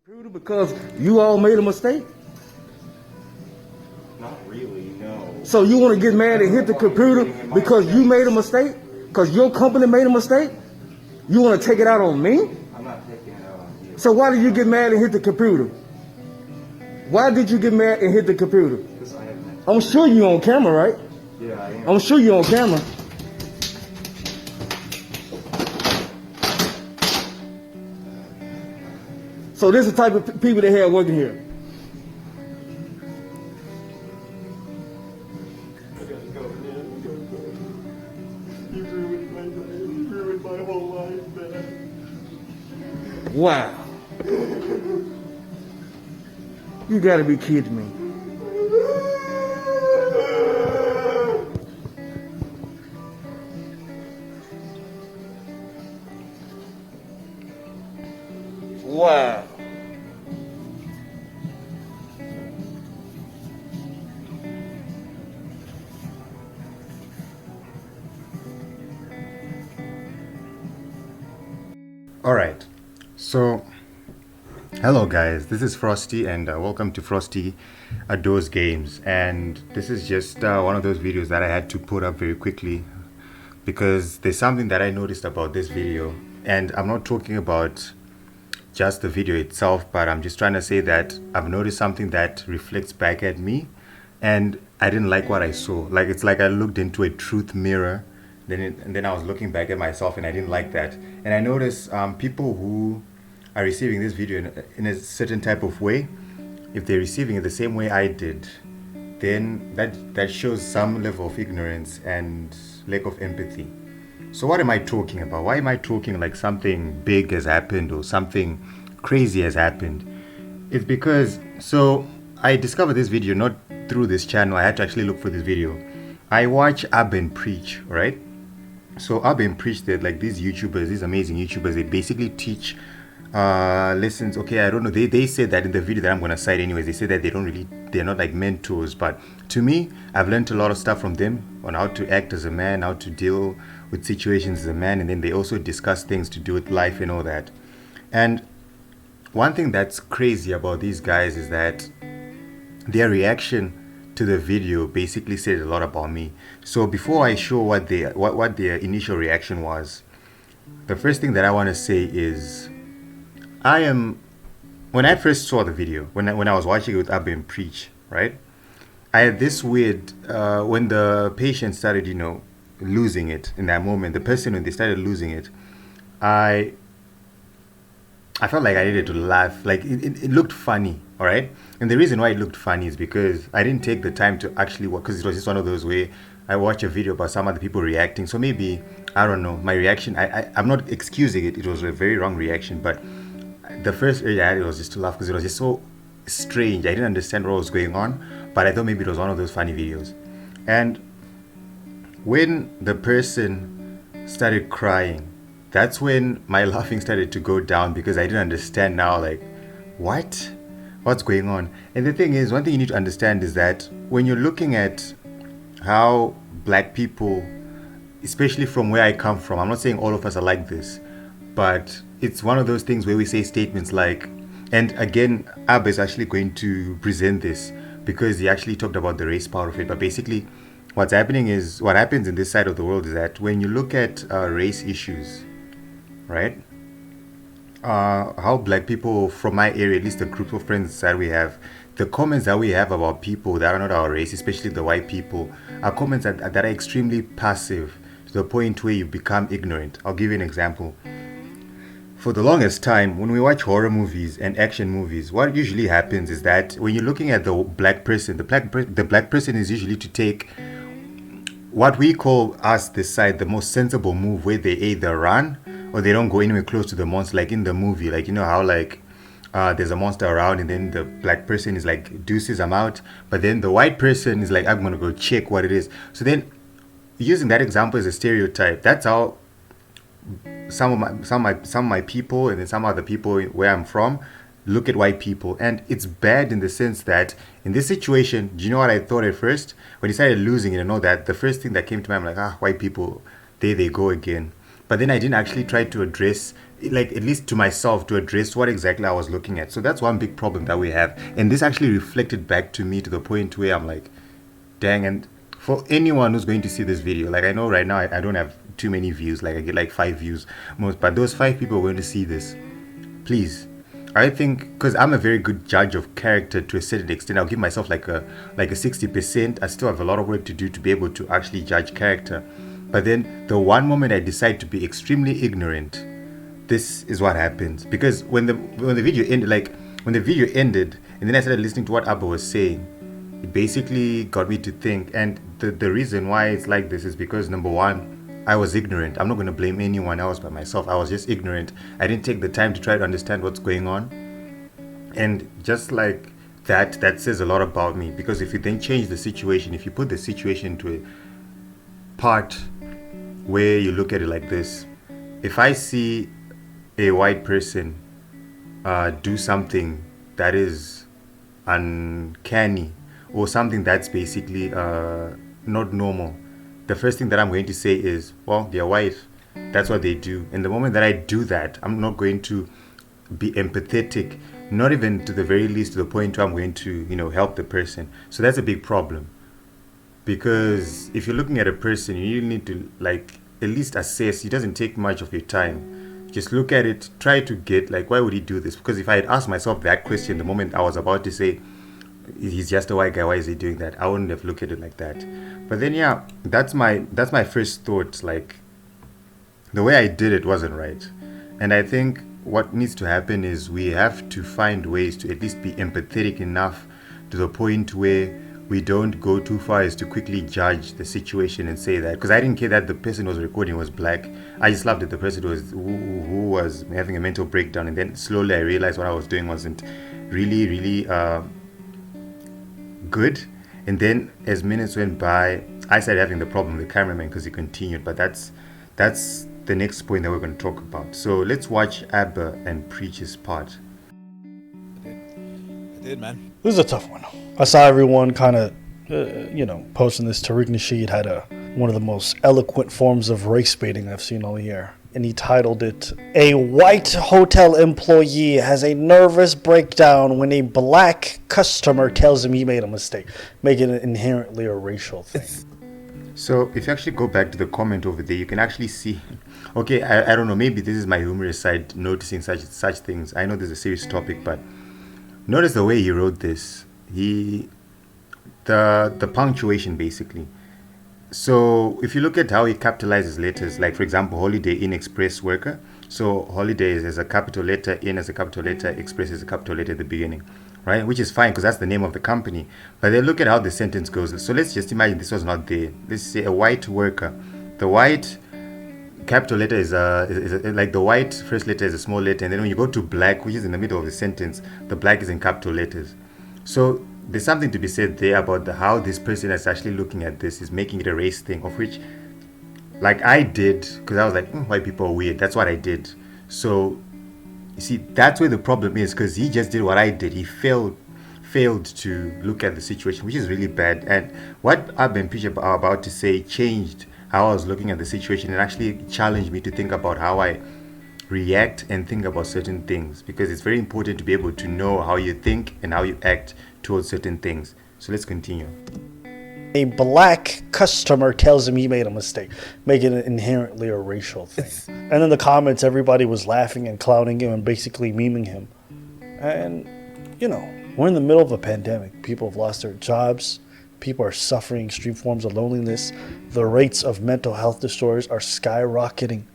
Computer because you all made a mistake? Not really, no. So you want to get mad and hit the computer because you made a mistake? Because your company made a mistake? You want to take it out on me? I'm not taking it out on you. So why did you get mad and hit the computer? Why did you get mad and hit the computer? Because I have I'm sure you're on camera, right? Yeah, I am. I'm sure you're on camera. So this is the type of people they have working here. I gotta go, man. You ruined my whole life, man. Wow. You gotta be kidding me. Wow. Alright, so hello guys, this is Frosty and welcome to Frosty Adores Games, and this is just one of those videos that I had to put up very quickly because there's something that I noticed about this video, and I'm not talking about just the video itself, but I'm just trying to say that I've noticed something that reflects back at me and I didn't like what I saw. Like, it's like I looked into a truth mirror, and then I was looking back at myself and I didn't like that. And I noticed people who are receiving this video in a certain type of way, if they're receiving it the same way I did, then that shows some level of ignorance and lack of empathy. So what am I talking about? Why am I talking like something big has happened or something crazy has happened? It's because, so I discovered this video not through this channel. I had to actually look for this video. I watch Urban Preach, right? So Urban Preach, they're like these YouTubers, these amazing YouTubers. They basically teach lessons. Okay, I don't know. They said that in the video that I'm gonna cite anyways. They say that they're not like mentors, but to me, I've learned a lot of stuff from them on how to act as a man, how to deal with situations as a man, and then they also discuss things to do with life and all that. And one thing that's crazy about these guys is that their reaction to the video basically said a lot about me. So before I show what their initial reaction was, the first thing that I want to say is when I first saw the video, when I was watching it with Urban Preach, right? I had this weird when the patient started, losing it in that moment. The person, when they started losing it, I felt like I needed to laugh. Like it looked funny, all right? And the reason why it looked funny is because I didn't take the time to actually watch, because it was just one of those where I watch a video about some other people reacting. So maybe, I don't know, my reaction, I'm not excusing it. It was a very wrong reaction, but the first urge I had was just to laugh because it was just so strange. I didn't understand what was going on, but I thought maybe it was one of those funny videos. And when the person started crying, that's when my laughing started to go down because I didn't understand now, like, what's going on? And the thing is, one thing you need to understand is that when you're looking at how black people, especially from where I come from, I'm not saying all of us are like this, but it's one of those things where we say statements like, and again, Ab is actually going to present this because he actually talked about the race part of it, but basically what happens in this side of the world is that when you look at race issues, right? How black people from my area, at least the group of friends that we have, the comments that we have about people that are not our race, especially the white people, are comments that are extremely passive to the point where you become ignorant. I'll give you an example. For the longest time, when we watch horror movies and action movies, what usually happens is that when you're looking at the black person, the black person is usually to take what we call, us this side, the most sensible move, where they either run or they don't go anywhere close to the monster, like in the movie. Like, you know how like there's a monster around and then the black person is like, deuces, I'm out, but then the white person is like, I'm gonna go check what it is. So then, using that example as a stereotype, that's how some of my people and then some other people where I'm from look at white people. And it's bad in the sense that in this situation, do you know what I thought at first? When he started losing it and all that, the first thing that came to mind, I'm like, white people, there they go again. But then I didn't actually try to address like at least to myself, to address what exactly I was looking at. So that's one big problem that we have. And this actually reflected back to me to the point where I'm like, dang. And for anyone who's going to see this video, like I know right now I don't have too many views, like I get like 5 views most, but those 5 people are going to see this. Please, I think, because I'm a very good judge of character to a certain extent, I'll give myself like a 60%. I still have a lot of work to do to be able to actually judge character. But then the one moment I decide to be extremely ignorant, this is what happens. Because when the video ended, and then I started listening to what Abba was saying, it basically got me to think. And the reason why it's like this is because, number one, I was ignorant. I'm not going to blame anyone else but myself. I was just ignorant. I didn't take the time to try to understand what's going on. And just like that says a lot about me. Because if you then change the situation, if you put the situation into a part where you look at it like this, if I see a white person do something that is uncanny, or something that's basically not normal, the first thing that I'm going to say is, well, they're white. That's what they do. And the moment that I do that, I'm not going to be empathetic, not even to the very least to the point where I'm going to, help the person. So that's a big problem. Because if you're looking at a person, you need to at least assess. It doesn't take much of your time. Just look at it, try to get why would he do this? Because if I had asked myself that question the moment I was about to say, he's just a white guy, why is he doing that, I wouldn't have looked at it like that. But then that's my first thought. The way I did it wasn't right. And I think what needs to happen is we have to find ways to at least be empathetic enough to the point where we don't go too far as to quickly judge the situation and say that. Because I didn't care that the person who was recording was black. I just loved that the person who was having a mental breakdown. And then slowly I realized what I was doing wasn't really good. And then as minutes went by, I started having the problem with the cameraman because he continued. But that's the next point that we're going to talk about. So let's watch Abba and preach his part. I did, man. This is a tough one. I saw everyone kind of, posting this. Tariq Nasheed had one of the most eloquent forms of race baiting I've seen all year. And he titled it, "A white hotel employee has a nervous breakdown when a black customer tells him he made a mistake," making it inherently a racial thing. So if you actually go back to the comment over there, you can actually see, okay, I don't know, maybe this is my humorous side noticing such things. I know this is a serious topic, but notice the way he wrote this. The punctuation basically. So if you look at how he capitalizes letters, like for example, Holiday Inn Express worker. So Holiday is as a capital letter, Inn as a capital letter, Express is a capital letter at the beginning, right? Which is fine because that's the name of the company. But then look at how the sentence goes. So let's just imagine this was not there. Let's say a white worker. The white capital letter is like the white first letter is a small letter, and then when you go to black, which is in the middle of the sentence, the black is in capital letters. So there's something to be said there about how this person is actually looking at this is making it a race thing, of which I did, because I was like, white people are weird. That's what I did. So you see, that's where the problem is, because he just did what I did. He failed to look at the situation, which is really bad. And what Abba and Preacher are about to say changed how I was looking at the situation and actually challenged me to think about how I react and think about certain things, because it's very important to be able to know how you think and how you act towards certain things. So let's continue. A black customer tells him he made a mistake, making it inherently a racial thing. And in the comments, everybody was laughing and clowning him and basically memeing him. And, we're in the middle of a pandemic. People have lost their jobs. People are suffering extreme forms of loneliness. The rates of mental health disorders are skyrocketing.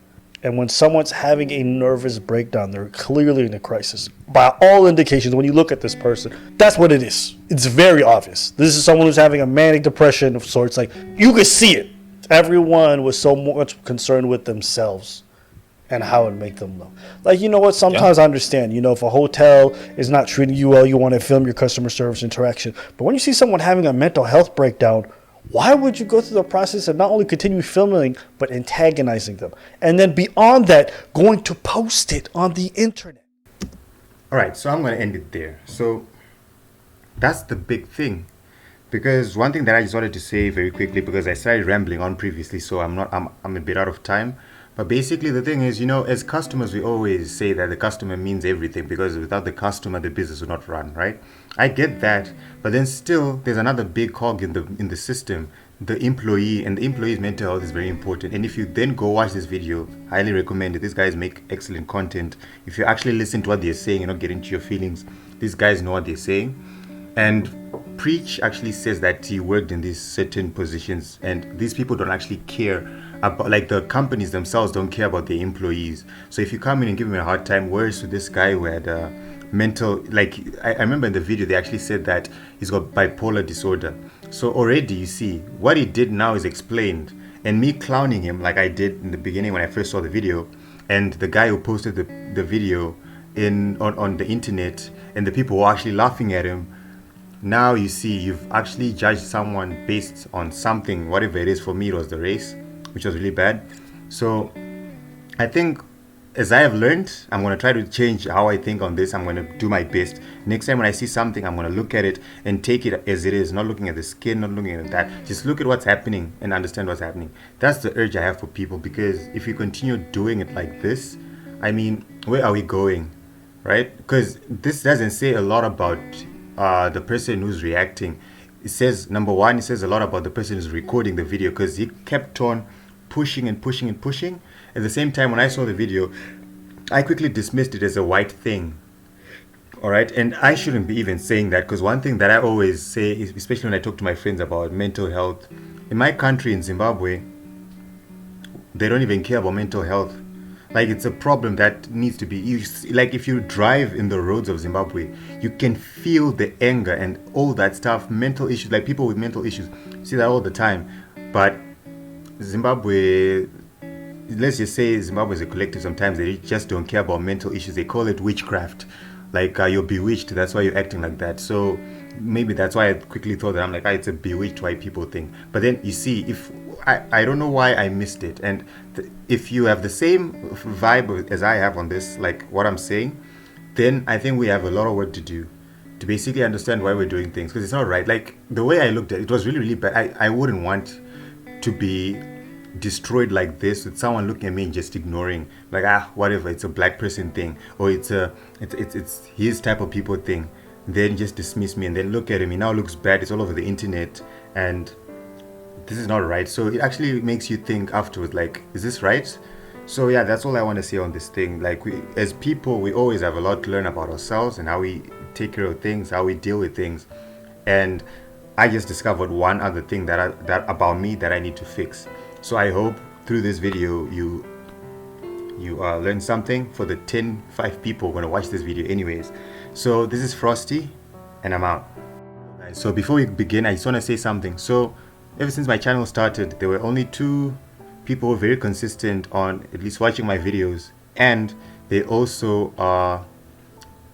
And when someone's having a nervous breakdown, they're clearly in a crisis. By all indications, when you look at this person, that's what it is. It's very obvious. This is someone who's having a manic depression of sorts. You could see it. Everyone was so much concerned with themselves and how it make them look. Sometimes I understand, if a hotel is not treating you well, you want to film your customer service interaction. But when you see someone having a mental health breakdown, why would you go through the process of not only continue filming, but antagonizing them? And then beyond that, going to post it on the internet. All right, so I'm going to end it there. So that's the big thing. Because one thing that I just wanted to say very quickly, because I started rambling on previously, so I'm a bit out of time. But basically the thing is, as customers, we always say that the customer means everything, because without the customer, the business would not run, right? I get that, but then still, there's another big cog in the system, the employee, and the employee's mental health is very important. And if you then go watch this video, highly recommend it. These guys make excellent content. If you actually listen to what they're saying and not get into your feelings, these guys know what they're saying. And Preach actually says that he worked in these certain positions, and these people don't actually care about, like, the companies themselves don't care about their employees. So if you come in and give him a hard time, whereas with this guy who had mental, like, I remember in the video they actually said that he's got bipolar disorder. So already you see what he did now is explained, and me clowning him like I did in the beginning when I first saw the video, and the guy who posted the video on the internet, and the people who are actually laughing at him. Now you see, you've actually judged someone based on something, whatever it is. For me, it was the race, which was really bad. So I think, as I have learned, I'm going to try to change how I think on this. I'm going to do my best. Next time when I see something, I'm going to look at it and take it as it is, not looking at the skin, not looking at that. Just look at what's happening and understand what's happening. That's the urge I have for people, because if you continue doing it like this, I mean, where are we going, right? Because this doesn't say a lot about the person who's reacting. It says, number one, it says a lot about the person who's recording the video, because he kept on pushing and pushing and pushing. At the same time, when I saw the video, I quickly dismissed it as a white thing. All right, and I shouldn't be even saying that, because one thing that I always say, especially when I talk to my friends about mental health, in my country, in Zimbabwe, they don't even care about mental health. Like, it's a problem that needs to be, like, if you drive in the roads of Zimbabwe, you can feel the anger and all that stuff, mental issues, like people with mental issues, see that all the time. But Zimbabwe, let's just say Zimbabwe is a collective. Sometimes they just don't care about mental issues. They call it witchcraft. Like, you're bewitched, that's why you're acting like that. So maybe that's why I quickly thought that, I'm like, it's a bewitched white people thing. But then you see, if I don't know why I missed it. And if you have the same vibe as I have on this, like what I'm saying, then I think we have a lot of work to do to basically understand why we're doing things, because it's not right. Like, the way I looked at it, it was really, really bad. I wouldn't want to be destroyed like this with someone looking at me and just ignoring, like, whatever, it's a black person thing, or it's his type of people thing, then just dismiss me and then look at him. He now looks bad. It's all over the internet, and this is not right. So it actually makes you think afterwards, like, is this right? So yeah, that's all I want to say on this thing. Like, we as people, we always have a lot to learn about ourselves and how we take care of things, how we deal with things. And I just discovered one other thing that about me that I need to fix. So I hope through this video you learn something. For the 5 people who are going to watch this video anyways. So this is Frosty, and I'm out. So before we begin, I just want to say something. So ever since my channel started, there were only 2 people who were very consistent on at least watching my videos, and they also are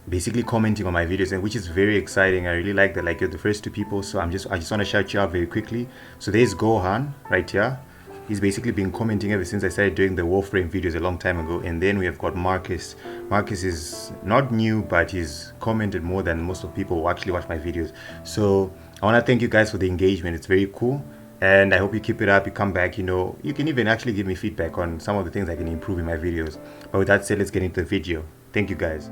basically commenting on my videos, and which is very exciting. I really like that. Like, you're the first 2 people. So I just want to shout you out very quickly. So there's Gohan right here. He's basically been commenting ever since I started doing the Warframe videos a long time ago. And then we have got Marcus. Marcus is not new, but he's commented more than most of the people who actually watch my videos. So I want to thank you guys for the engagement. It's very cool. And I hope you keep it up. You come back, you can even actually give me feedback on some of the things I can improve in my videos. But with that said, let's get into the video. Thank you guys.